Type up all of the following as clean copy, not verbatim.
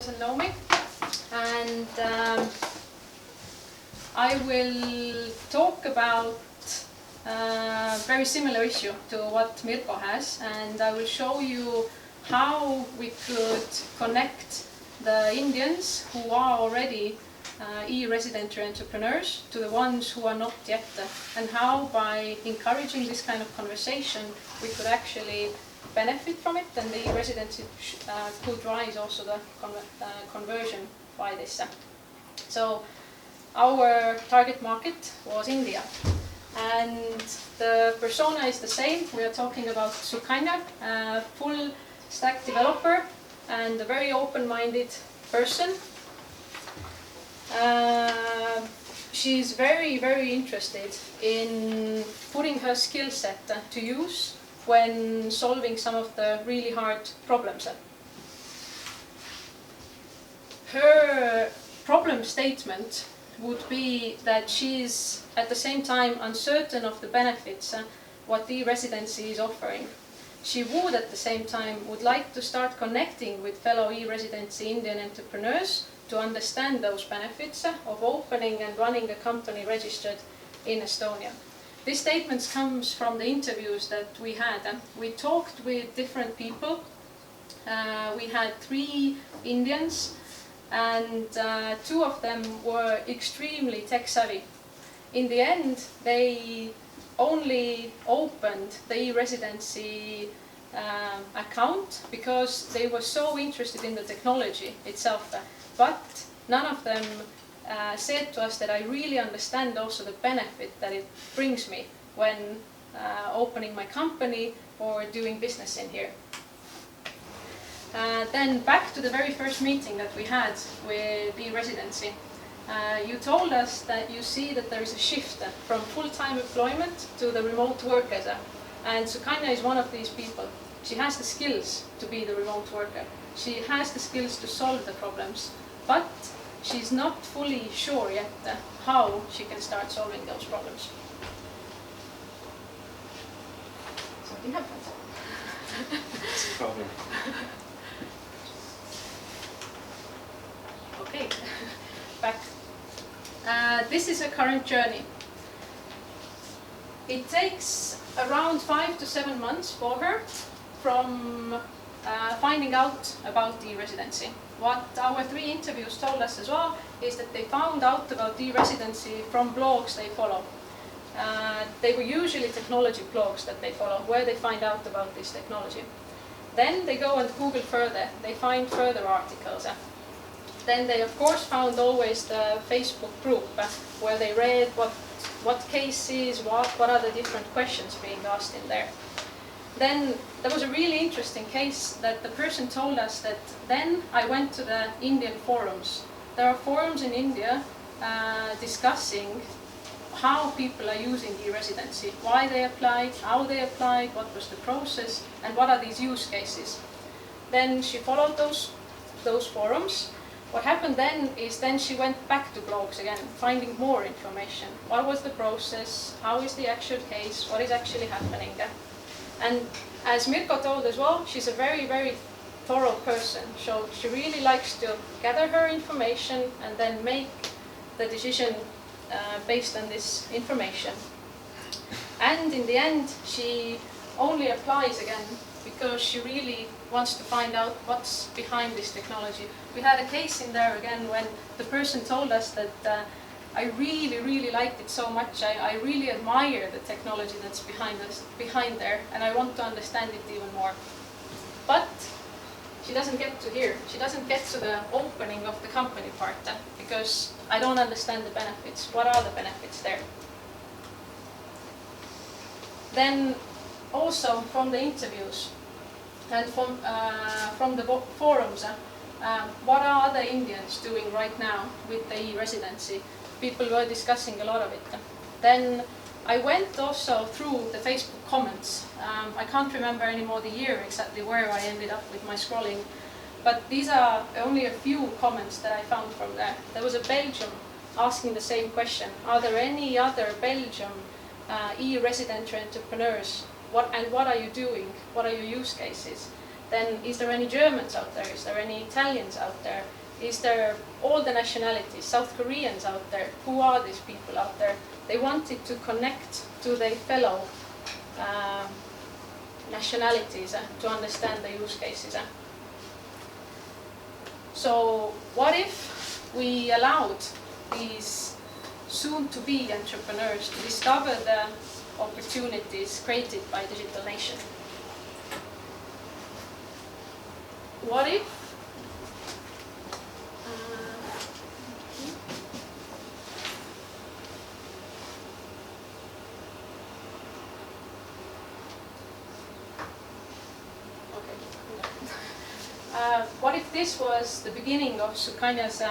doesn't know me, and I will talk about a very similar issue to what Mirko has, and I will show you how we could connect the Indians who are already e-residential entrepreneurs to the ones who are not yet, and how by encouraging this kind of conversation we could actually benefit from it, and the e-residency could rise also the conversion by this. So our target market was India, and the persona is the same. We are talking about Sukanya, a full stack developer and a very open-minded person. She's very interested in putting her skill set to use when solving some of the really hard problems. Her problem statement would be that she's at the same time uncertain of the benefits what the residency is offering. She would at the same time would like to start connecting with fellow e-residency Indian entrepreneurs to understand those benefits of opening and running a company registered in Estonia. This statement comes from the interviews that we had. We talked with different people. We had 3 Indians, and 2 of them were extremely tech savvy. In the end, they only opened the e-residency account because they were so interested in the technology itself. But none of them said to us that I really understand also the benefit that it brings me when opening my company or doing business in here. Then back to the very first meeting that we had with the residency. You told us that you see that there is a shift from full-time employment to the remote workers. And Sukanya is one of these people. She has the skills to be the remote worker. She has the skills to solve the problems. But she's not fully sure yet how she can start solving those problems. Something happened. It's a problem. Okay, back. This is a current journey. It takes around 5 to 7 months for her from finding out about the residency. What our 3 interviews told us as well is that they found out about the residency from blogs they follow. They were usually technology blogs that they follow, where they find out about this technology. Then they go and Google further, they find further articles. Then they of course found always the Facebook group where they read what cases, what are the different questions being asked in there. Then there was a really interesting case that the person told us that then I went to the Indian forums. There are forums in India discussing how people are using e-residency, why they applied, how they applied, what was the process, and what are these use cases. Then she followed those forums. What happened then is then she went back to blogs again, finding more information. What was the process? How is the actual case? What is actually happening there? And as Mirko told as well, she's a very thorough person. So she really likes to gather her information and then make the decision based on this information. And in the end, she only applies again because she really wants to find out what's behind this technology. We had a case in there again when the person told us that I really liked it so much. I really admire the technology that's behind there, and I want to understand it even more. But she doesn't get to here. She doesn't get to the opening of the company part because I don't understand the benefits. What are the benefits there? Then also from the interviews and from the forums, what are other Indians doing right now with the e-residency? People were discussing a lot of it. Then I went also through the Facebook comments. I can't remember anymore the year exactly where I ended up with my scrolling, but these are only a few comments that I found from there. There was a Belgium asking the same question. Are there any other Belgium e-residential entrepreneurs? What are you doing? What are your use cases? then is there any Germans out there? Is there any Italians out there? Is there all the nationalities, South Koreans out there? Who are these people out there? They wanted to connect to their fellow nationalities to understand the use cases. So what if we allowed these soon-to-be entrepreneurs to discover the opportunities created by Digital Nation? What if what if this was the beginning of Sukanya's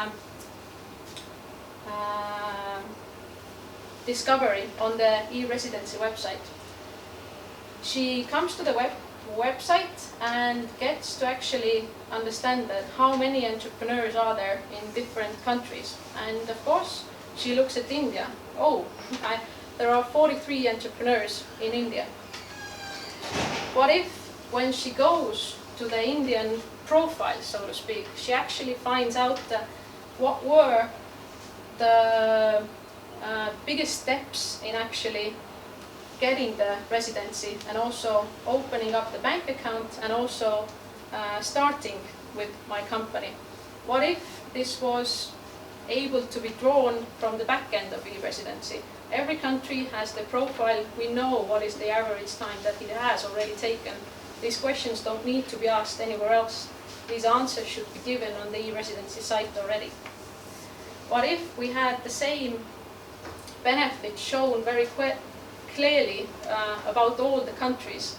discovery on the e-residency website? She comes to the website and gets to actually understand that how many entrepreneurs are there in different countries. And of course, she looks at India. Oh, there are 43 entrepreneurs in India. What if when she goes to the Indian profile, so to speak, she actually finds out what were the biggest steps in actually getting the residency and also opening up the bank account and also starting with my company? What if this was able to be drawn from the back end of e-residency? Every country has the profile. We know what is the average time that it has already taken. These questions don't need to be asked anywhere else. These answers should be given on the e-residency site already. What if we had the same benefit shown very clearly about all the countries?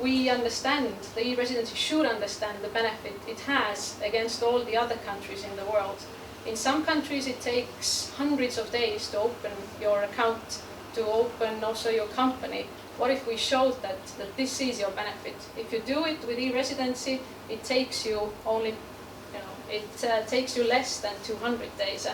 We understand, the e-residency should understand the benefit it has against all the other countries in the world. In some countries it takes hundreds of days to open your account, to open also your company. What if we showed that this is your benefit? If you do it with e-residency, it takes you only, takes you less than 200 days.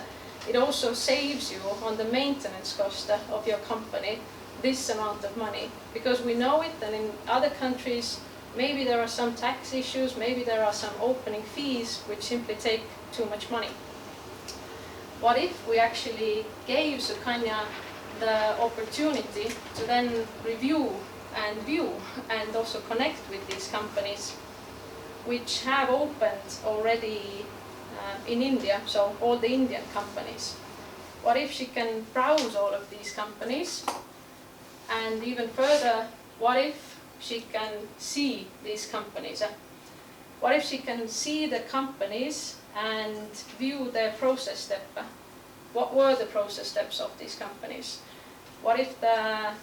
It also saves you on the maintenance cost of your company this amount of money, because we know it, and in other countries maybe there are some tax issues, maybe there are some opening fees which simply take too much money. What if we actually gave Sukanya the opportunity to then review and view and also connect with these companies which have opened already in India, so all the Indian companies? What if she can browse all of these companies? And even further, what if she can see these companies? What if she can see the companies and view their process step? What were the process steps of these companies? What if the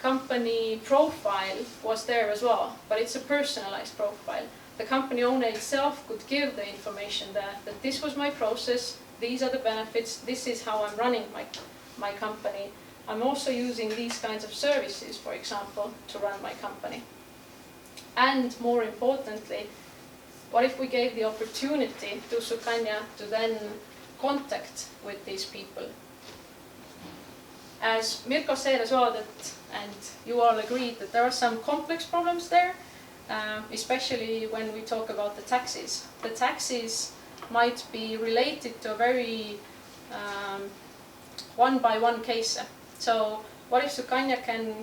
company profile was there as well, but it's a personalized profile? The company owner itself could give the information that this was my process, these are the benefits, this is how I'm running my company. I'm also using these kinds of services, for example, to run my company. And more importantly, what if we gave the opportunity to Sukanya to then contact with these people? As Mirko said as well, and you all agreed, that there are some complex problems there, especially when we talk about the taxes. The taxes might be related to a very one-by-one case. So what if Sukanya can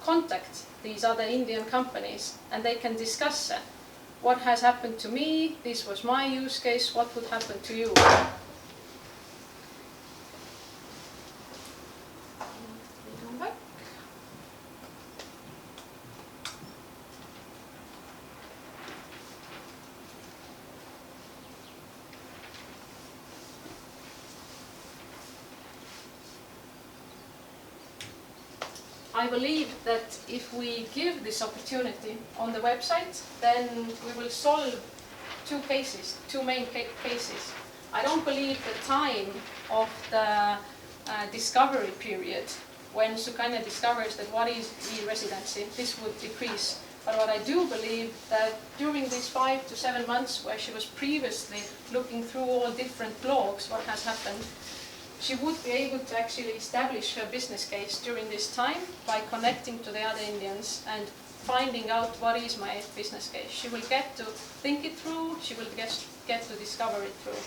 contact these other Indian companies and they can discuss what has happened to me, this was my use case, what would happen to you? I believe that if we give this opportunity on the website, then we will solve two main cases. I don't believe the time of the discovery period, when Sukanya discovers that what is e-residency, this would decrease. But what I do believe that during these 5 to 7 months where she was previously looking through all different blogs, what has happened, she would be able to actually establish her business case during this time by connecting to the other Indians and finding out what is my business case. She will get to think it through, she will get to discover it through.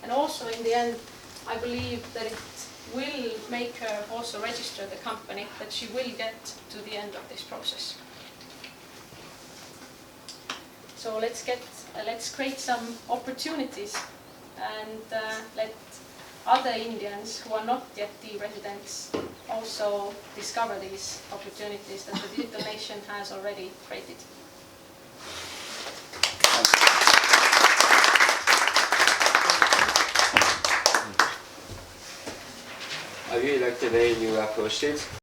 And also in the end, I believe that it will make her also register the company, that she will get to the end of this process. So let's create some opportunities and let other Indians who are not yet the residents also discover these opportunities that the digital nation has already created. I really like the way you approached it.